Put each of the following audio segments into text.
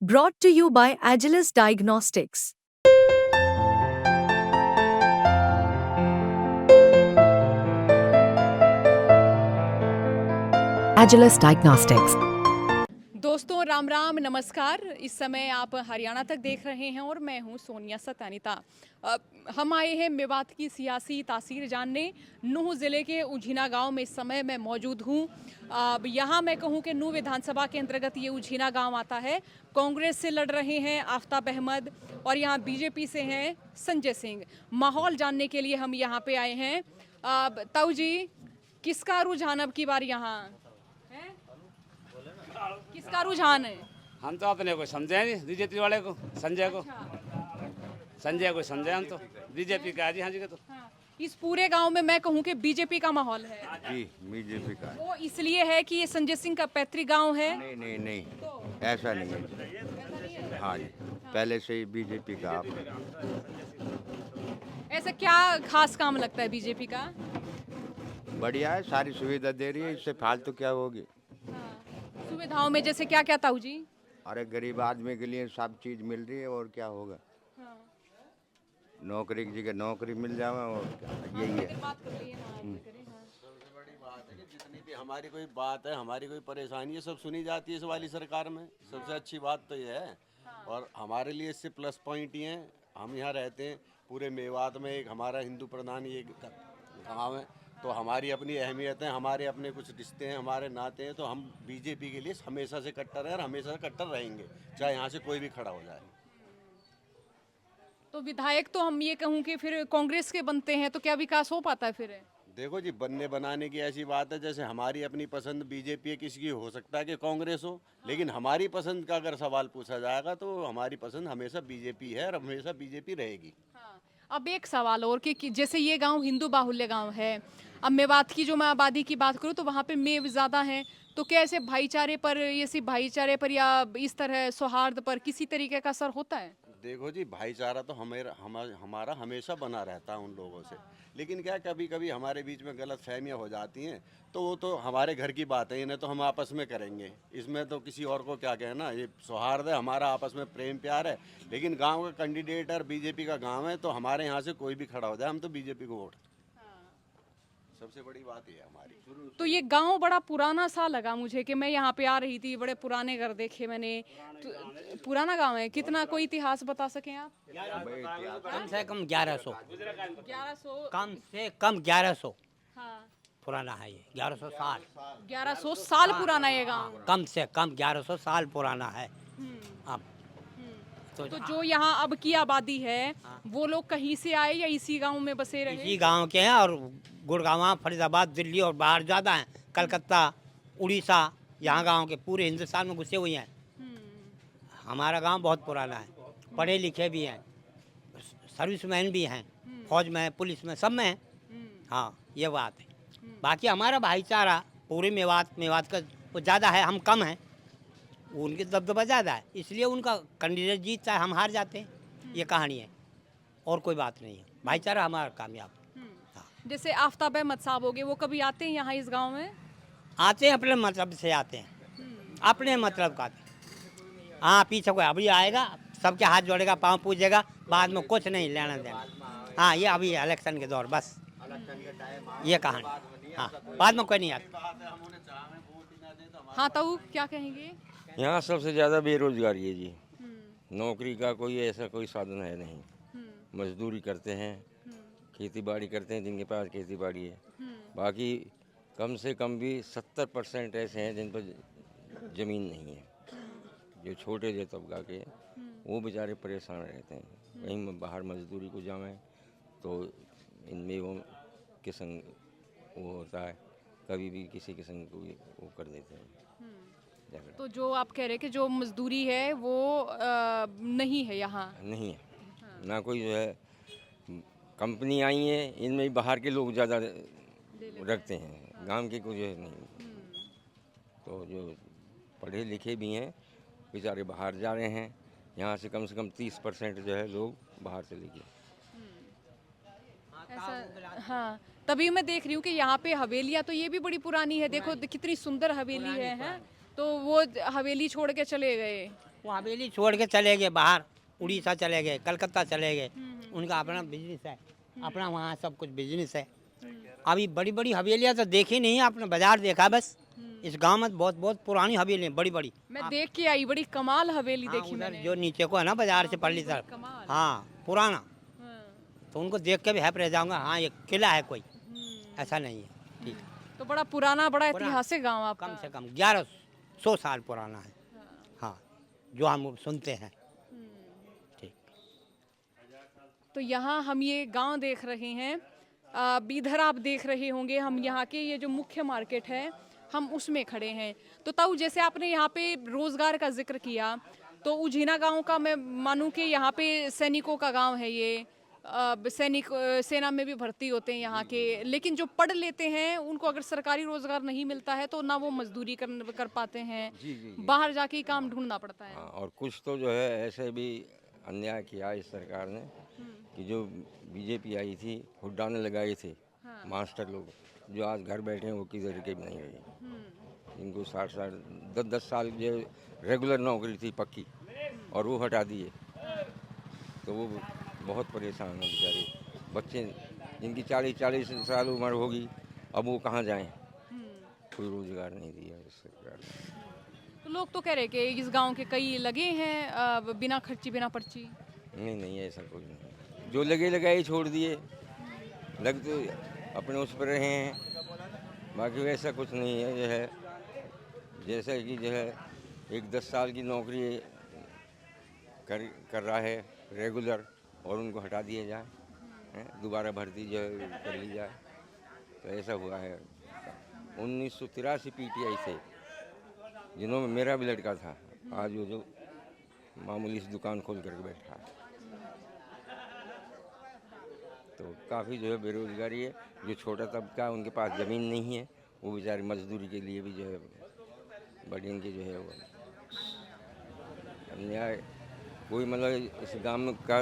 Brought to you by Agilus Diagnostics. Agilus Diagnostics. दोस्तों राम राम नमस्कार। इस समय आप हरियाणा तक देख रहे हैं और मैं हूं सोनिया सतानीता। हम आए हैं मेवात की सियासी तासीर जानने। नूह ज़िले के उझीना गांव में इस समय मैं मौजूद हूं। यहां मैं कहूं कि नूह विधानसभा के अंतर्गत ये उझीना गांव आता है। कांग्रेस से लड़ रहे हैं आफ्ताब अहमद और यहाँ बीजेपी से हैं संजय सिंह। माहौल जानने के लिए हम यहाँ पे आए हैं। ताऊ जी, किसका रुझान अब की बार यहाँ है? किसका रुझान है? हम तो अपने को समझे नहीं, बीजेपी वाले को, संजय को। संजय को समझे हम तो, बीजेपी का जी। हाँ जी का तो हाँ, इस पूरे गांव में मैं कहूँ कि बीजेपी का माहौल है। जी बीजेपी का है। वो इसलिए है कि ये संजय सिंह का पैतृक गांव है। नहीं नहीं नहीं, ऐसा नहीं है। हाँ जी, पहले से ही बीजेपी का आप। ऐसा क्या खास काम लगता है बीजेपी का? बढ़िया है, सारी सुविधा दे रही है, इससे फालतू क्या होगी। सुविधाओं में जैसे क्या क्या ताऊ जी? अरे गरीब आदमी के लिए सब चीज मिल रही है, और क्या होगा। नौकरी की जगह नौकरी मिल जाए, और क्या, यही है। सबसे बड़ी बात है कि जितनी भी हमारी कोई बात है, हमारी कोई परेशानी है, सब सुनी जाती है इस वाली सरकार में। सबसे अच्छी बात तो ये है। और हमारे लिए इससे प्लस पॉइंट ही हैं। हम यहाँ रहते हैं पूरे मेवात में, एक हमारा हिंदू प्रधान ये गाँव है, तो हमारी अपनी अहमियत है, हमारे अपने कुछ रिश्ते हैं, हमारे नाते हैं। तो हम बीजेपी के लिए हमेशा से कट्टर हैं और हमेशा से कट्टर रहेंगे, चाहे यहाँ से कोई भी खड़ा हो जाए। तो विधायक तो हम ये कहूँ कि फिर कांग्रेस के बनते हैं, तो क्या विकास हो पाता है फिर? देखो जी, बनने बनाने की ऐसी बात है, जैसे हमारी अपनी पसंद बीजेपी है, किसी की हो सकता है कि कांग्रेस हो, लेकिन हमारी पसंद का अगर सवाल पूछा जाएगा तो हमारी पसंद हमेशा बीजेपी है और हमेशा बीजेपी रहेगी। हाँ, अब एक सवाल और कि जैसे ये गांव हिंदू बाहुल्य गांव है। अब मेवात की जो मैं आबादी की बात करूँ तो वहाँ पे मेव ज़्यादा हैं। तो क्या ऐसे भाईचारे पर, ये सिर्फ भाईचारे पर या इस तरह सौहार्द पर किसी तरीके का असर होता है? देखो जी, भाईचारा तो हमारा हमेशा बना रहता है उन लोगों से, लेकिन क्या कभी कभी हमारे बीच में गलत फहमियाँ हो जाती हैं, तो वो तो हमारे घर की बात है, इन्हें तो हम आपस में करेंगे, इसमें तो किसी और को क्या कहना। ये सौहार्द है, हमारा आपस में प्रेम प्यार है। लेकिन गांव का कैंडिडेट और बीजेपी का गांव है, तो हमारे यहाँ से कोई भी खड़ा हो जाए, हम तो बीजेपी को वोट। सबसे बड़ी बात ये है हमारी। तो ये गांव बड़ा पुराना सा लगा मुझे कि मैं यहाँ पे आ रही थी, बड़े पुराने घर देखे मैंने। तो पुराना गांव है, कितना कोई इतिहास बता सकें आप? कम से कम 1100। 1100? कम से कम 1100 हाँ, पुराना है ये। 1100 साल। 1100 साल पुराना ये गांव। कम से कम 1100 साल पुराना है। अब तो जो यहाँ अब की आबादी है वो लोग कहीं से आए या इसी गांव में बसे रहे? इसी गांव के हैं, और गुड़गांव, फरीदाबाद, दिल्ली और बाहर ज़्यादा हैं। कलकत्ता, उड़ीसा, यहाँ गांव के पूरे हिंदुस्तान में घुसे हुए हैं। हमारा गांव बहुत पुराना है, पढ़े लिखे भी हैं, सर्विसमैन भी हैं, फौज में, पुलिस में, सब में हैं। हाँ, ये बात है। बाकी हमारा भाईचारा पूरे मेवात का वो ज़्यादा है, हम कम हैं, उनके दबदबा ज़्यादा है, इसलिए उनका कैंडिडेट जीतता है, हम हार जाते हैं। ये कहानी है, और कोई बात नहीं है। भाईचारा हमारा कामयाब। जैसे आफ्ताब अहमद साहब हो गए, वो कभी आते हैं यहाँ इस गांव में? आते हैं, अपने मतलब से आते हैं, अपने मतलब का आते हैं। हाँ, पीछे कोई अभी आएगा, सबके हाथ जोड़ेगा, पाँव पूजेगा, बाद में कुछ नहीं लेना देना। हाँ, ये अभी इलेक्शन के दौर, बस ये कहानी। हाँ, बाद में कोई नहीं आता। हाँ ताऊ, क्या कहेंगे? यहाँ सबसे ज़्यादा बेरोजगारी है जी। नौकरी का कोई ऐसा कोई साधन है नहीं। मजदूरी करते हैं, खेती बाड़ी करते हैं, जिनके पास खेती बाड़ी है। बाकी कम से कम भी 70% ऐसे हैं जिन पर ज़मीन नहीं है। जो छोटे जो तबका के वो बेचारे परेशान रहते हैं। कहीं बाहर मजदूरी को जाएं तो इनमें वो के संग वो होता है, कभी भी किसी के संग को भी वो कर देते हैं। तो जो आप कह रहे हैं कि जो मजदूरी है वो नहीं है यहाँ? नहीं है, ना कोई जो है। कंपनी आई है, इनमें भी बाहर के लोग ज़्यादा रखते हैं, गांव के कुछ नहीं। तो जो पढ़े लिखे भी हैं बेचारे बाहर जा रहे हैं। यहाँ से कम 30% जो है लोग बाहर चले गए। ऐसा, हाँ, तभी मैं देख रही हूँ कि यहाँ पे हवेलियाँ तो ये भी बड़ी पुरानी है। देखो कितनी सुंदर हवेली है। तो वो हवेली छोड़ के चले गए। वो हवेली छोड़ के चले गए बाहर, उड़ीसा चले गए, कलकत्ता चले गए। उनका अपना बिजनेस है, अपना वहाँ सब कुछ बिजनेस है। अभी बड़ी बड़ी हवेलियाँ तो देखी नहीं, आपने बाजार देखा बस। इस गांव में बहुत बहुत पुरानी हवेली बड़ी बड़ी। मैं देख के आई, बड़ी कमाल हवेली हाँ, देखी उधर मैंने। जो नीचे को है ना बाजार से पल्ली तरफ, कमाल। हाँ पुराना, हाँ, तो उनको देख के भी हैप रह जाऊंगा। हाँ ये किला है कोई, ऐसा नहीं है। ठीक है, तो बड़ा पुराना, बड़ा पुराना। ऐतिहासिक गांव आपका। कम से कम 1100 साल पुराना है। हाँ, जो हम सुनते हैं। ठीक। तो यहाँ हम ये गांव देख रहे हैं, इधर आप देख रहे होंगे, हम यहाँ के ये जो मुख्य मार्केट है हम उसमें खड़े हैं। तो ताऊ, जैसे आपने यहाँ पे रोजगार का जिक्र किया, तो उझीना गांव का मैं मानूं कि यहाँ पे सैनिकों का गांव है ये, सैनिक सेना में भी भर्ती होते हैं यहाँ के, लेकिन जो पढ़ लेते हैं उनको अगर सरकारी रोजगार नहीं मिलता है तो ना वो मजदूरी कर पाते हैं, बाहर जाके ही काम ढूंढना पड़ता है। हाँ, और कुछ तो जो है ऐसे भी अन्याय किया इस सरकार ने कि जो बीजेपी आई थी, हुड्डा ने लगाए थे मास्टर लोग, जो आज घर बैठे हैं वो किधर के भी नहीं रहे। इनको 10 साल जो रेगुलर नौकरी थी पक्की, और वो हटा दिए, तो वो बहुत परेशान हैं बेचारे बच्चे, जिनकी 40 साल उम्र होगी, अब वो कहाँ जाएं? कोई रोजगार नहीं दिया इस सरकार ने। तो लोग तो कह रहे कि इस गांव के कई लगे हैं बिना खर्ची बिना पर्ची। नहीं ऐसा कुछ नहीं, जो लगे लगाए छोड़ दिए, लग तो अपने उस पर रहे हैं, बाकी वैसा कुछ नहीं है। जो है जैसा कि जो है एक 10 साल की नौकरी कर रहा है रेगुलर, और उनको हटा दिया जाए, दोबारा भर्ती जो है कर ली जाए, तो ऐसा हुआ है। 1983 पीटीआई थे, जिन्होंने मेरा भी लड़का था, आज वो जो मामूली सी दुकान खोल करके बैठा है। तो काफ़ी जो है बेरोजगारी है। जो छोटा तबका उनके पास ज़मीन नहीं है, वो बेचारे मजदूरी के लिए भी जो है बड़ी इनकी जो है वो अन्याय। कोई मतलब इस गांव का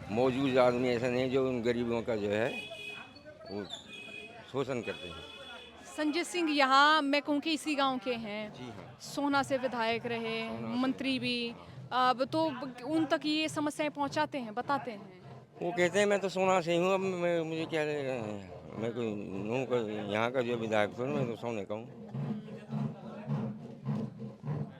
मौजूद आदमी ऐसा नहीं जो उन गरीबों का जो है वो शोषण करते हैं। संजय सिंह यहाँ मैं कहूँ कि इसी गांव के हैं, जी हाँ, सोहना से विधायक रहे, मंत्री भी, अब तो उन तक ये समस्याएं पहुंचाते हैं, बताते हैं। वो कहते हैं मैं तो सोना से ही हूँ, अब मुझे क्या मैं कोई नूह का यहाँ का जो विधायक हूँ, मैं तो सोने का हूँ।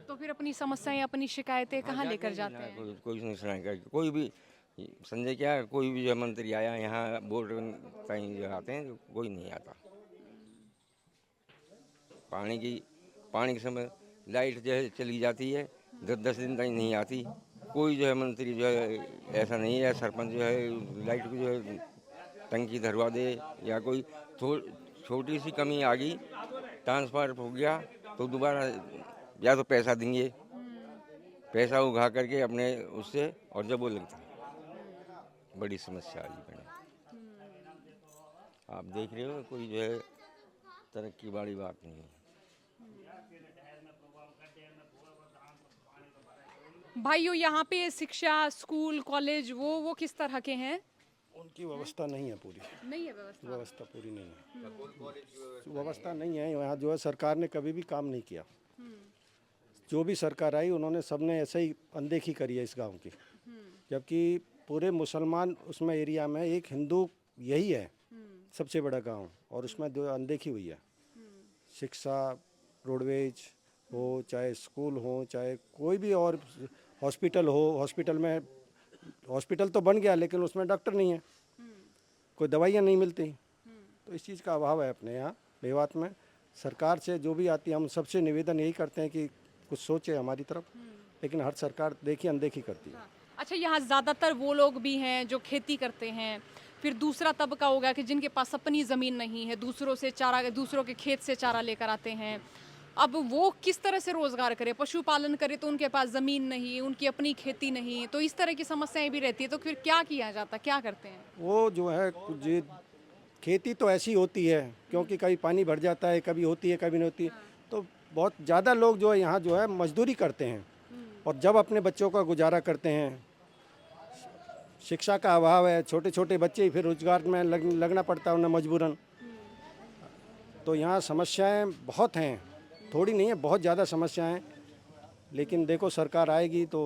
तो फिर अपनी समस्याएं, अपनी शिकायतें कहाँ लेकर जाते हैं? कोई नहीं सुनाएगा, कोई भी संजय क्या, कोई भी जो मंत्री आया यहाँ वोट कहीं जो आते हैं, कोई नहीं आता। पानी के समय लाइट जो है चली जाती है, 10 दिन तक नहीं आती। कोई जो है मंत्री जो है ऐसा नहीं है, सरपंच जो है लाइट को जो है टंकी धरवा दे, या कोई छोटी सी कमी आ गई, ट्रांसफर हो गया, तो दोबारा या तो पैसा देंगे, पैसा उगा करके अपने उससे, और जब वो लगता है बड़ी समस्या आ गई। आप देख रहे हो, कोई जो है तरक्की वाली बात नहीं है। भाइयों, यहाँ पे शिक्षा, स्कूल, कॉलेज वो किस तरह के हैं? उनकी व्यवस्था नहीं है पूरी, नहीं है व्यवस्था। व्यवस्था पूरी नहीं है, व्यवस्था नहीं है। यहाँ जो है सरकार ने कभी भी काम नहीं किया। जो भी सरकार आई उन्होंने सबने ऐसे ही अनदेखी करी है इस गांव की, जबकि पूरे मुसलमान उसमें एरिया में एक हिंदू यही है सबसे बड़ा गांव, और उसमें जो अनदेखी हुई है। शिक्षा, रोडवेज हो, चाहे स्कूल हो, चाहे कोई भी और हॉस्पिटल हो, हॉस्पिटल तो बन गया लेकिन उसमें डॉक्टर नहीं है, कोई दवाइयाँ नहीं मिलती। तो इस चीज़ का अभाव है अपने यहाँ मेवात में। सरकार से जो भी आती है, हम सबसे निवेदन यही करते हैं कि कुछ सोचे हमारी तरफ, लेकिन हर सरकार देखिए अनदेखी करती है। अच्छा, यहाँ ज़्यादातर वो लोग भी हैं जो खेती करते हैं, फिर दूसरा तबका होगा कि जिनके पास अपनी ज़मीन नहीं है, दूसरों के खेत से चारा लेकर आते हैं। अब वो किस तरह से रोज़गार करे? पशुपालन करे तो उनके पास ज़मीन नहीं, उनकी अपनी खेती नहीं, तो इस तरह की समस्याएं भी रहती है। तो फिर क्या किया जाता, क्या करते हैं? वो जो है जी खेती तो ऐसी होती है, क्योंकि कभी पानी भर जाता है, कभी होती है कभी नहीं होती है। तो बहुत ज़्यादा लोग जो है यहाँ जो है मजदूरी करते हैं, और जब अपने बच्चों का गुजारा करते हैं, शिक्षा का अभाव है, छोटे छोटे बच्चे ही फिर रोजगार में लगना पड़ता है उन्हें मजबूरन। तो यहाँ समस्याएं बहुत हैं, थोड़ी नहीं है, बहुत ज़्यादा समस्याएं। लेकिन देखो सरकार आएगी तो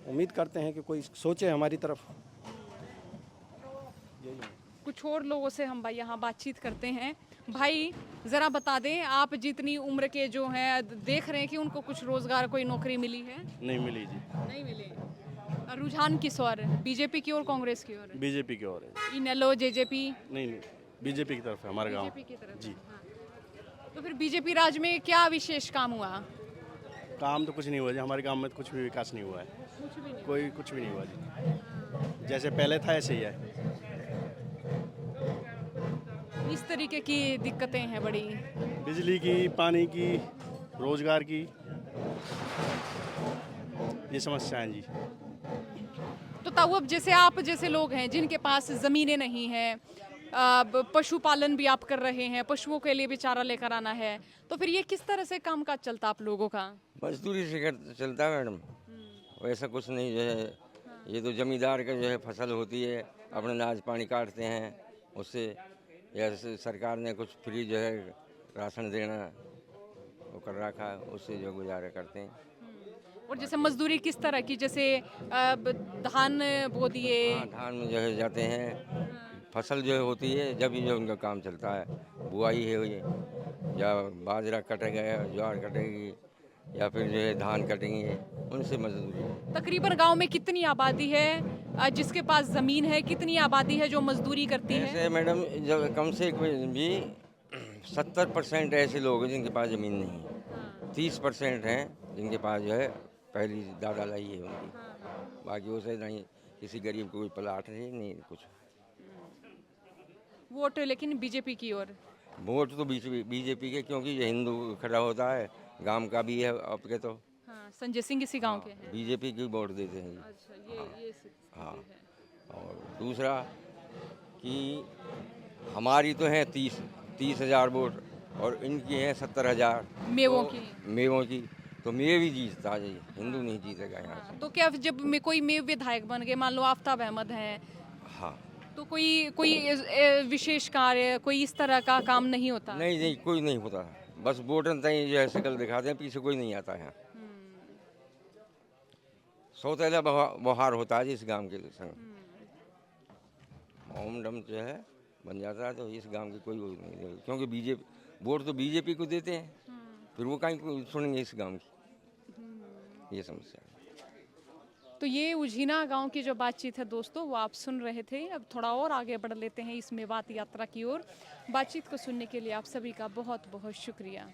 उम्मीद करते हैं कि कोई सोचे हमारी तरफ। कुछ और लोगों से हम भाई यहाँ बातचीत करते हैं। भाई ज़रा बता दें, आप जितनी उम्र के जो हैं देख रहे हैं कि उनको कुछ रोज़गार, कोई नौकरी मिली है? नहीं मिली जी। नहीं मिले। रुझान किस ओर है, बीजेपी की ओर, कांग्रेस की ओर? बीजेपी की ओर है। इनेलो, जेजेपी? नहीं बीजेपी की तरफ है हमारा गांव। बीजेपी की तरफ जी। हाँ। तो फिर बीजेपी राज में क्या विशेष काम हुआ? काम तो कुछ नहीं हुआ जी, हमारे गांव में तो कुछ भी विकास नहीं हुआ है। कुछ भी नहीं। कोई कुछ भी नहीं हुआ जी, जैसे पहले था ऐसे ही है। इस तरीके की दिक्कतें हैं बड़ी। बिजली की, पानी की, रोजगार की, ये समस्या है जी। तो ताऊ अब जैसे आप जैसे लोग हैं जिनके पास ज़मीनें नहीं हैं, पशुपालन भी आप कर रहे हैं, पशुओं के लिए भी चारा लेकर आना है, तो फिर ये किस तरह से काम काज चलता आप लोगों का? मजदूरी से चलता है मैडम, वैसा कुछ नहीं जो है। ये तो जमींदार का जो है फसल होती है, अपना अनाज पानी काटते हैं उससे, या सरकार ने कुछ फ्री जो है राशन देना वो कर रखा है, उससे जो गुजारा करते हैं। और जैसे मजदूरी किस तरह की, जैसे धान बो दिए? हाँ, धान में जो है जाते हैं, फसल जो होती है जब ही जो उनका काम चलता है, बुआई है ये, या बाजरा कटेगा या ज्वार कटेगी या फिर जो है धान कटेंगे, उनसे मजदूरी। तकरीबन गांव में कितनी आबादी है जिसके पास ज़मीन है, कितनी आबादी है जो मजदूरी करती है? ऐसे मैडम जब कम से कम भी 70% ऐसे लोग हैं जिनके पास ज़मीन नहीं है, 30% हैं जिनके पास जो है पहली दादा लाई है उनकी, बाकी उसे नहीं, किसी गरीब को कोई प्लाट नहीं कुछ। वोट लेकिन बीजेपी की ओर? वोट तो बीजेपी के, क्योंकि ये हिंदू खड़ा होता है, गांव का भी है आपके तो। हाँ, संजय सिंह इसी गांव के हैं। बीजेपी की वोट देते हैं जी। अच्छा, ये हाँ, और दूसरा कि हमारी तो है 30,000 वोट और इनकी है 70,000 मेवों की। मेवों की, तो मेव ही जीतता है जी, हिंदू नहीं जीतेगा यहाँ से। तो क्या जब में कोई मेव विधायक बन गए, मान लो आफ्ताब अहमद हैं, हाँ, तो कोई विशेष कार्य, कोई इस तरह का काम नहीं होता? नहीं कोई नहीं होता, बस वोटर तय जो है शक्ल दिखाते हैं, पीछे कोई नहीं आता है। सौतेला बहार होता है जी इस गांव के संग, ओम डम जो है बन जाता है, तो इस गांव की कोई वो नहीं, क्योंकि वोट तो बीजेपी को देते हैं, फिर वो कहीं सुनेंगे इस गांव की, ये समस्या है। तो ये उझीना गांव की जो बातचीत है दोस्तों, वो आप सुन रहे थे। अब थोड़ा और आगे बढ़ लेते हैं इस मेवात यात्रा की ओर। बातचीत को सुनने के लिए आप सभी का बहुत बहुत शुक्रिया।